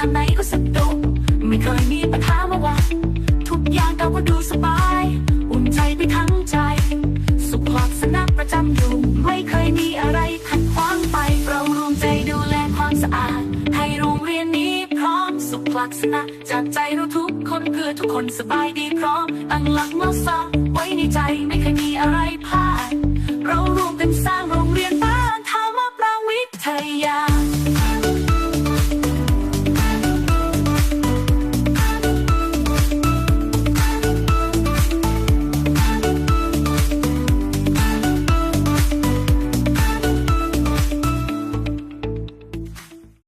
างไหนก็สะดวกไม่เคยมีปัญหามาว่าทุกอย่างเราก็ดูสบายอุ่นใจไปทั้งใจสุขลักษณะประจำอยู่ไม่เคยมีอะไรขัดขวางไปเรารวมใจดูแลความสะอาดให้โรงเรียนนี้พร้อมสุขลักษณะจากใจเราทุกคนเพื่อทุกคนสบายดีพร้อมตั้งหลักมั่นคงไว้ในใจไม่เคยมีอะไรพลาดเรารวมกันสร้างโรงเรียนบ้านธรรมประวิทยา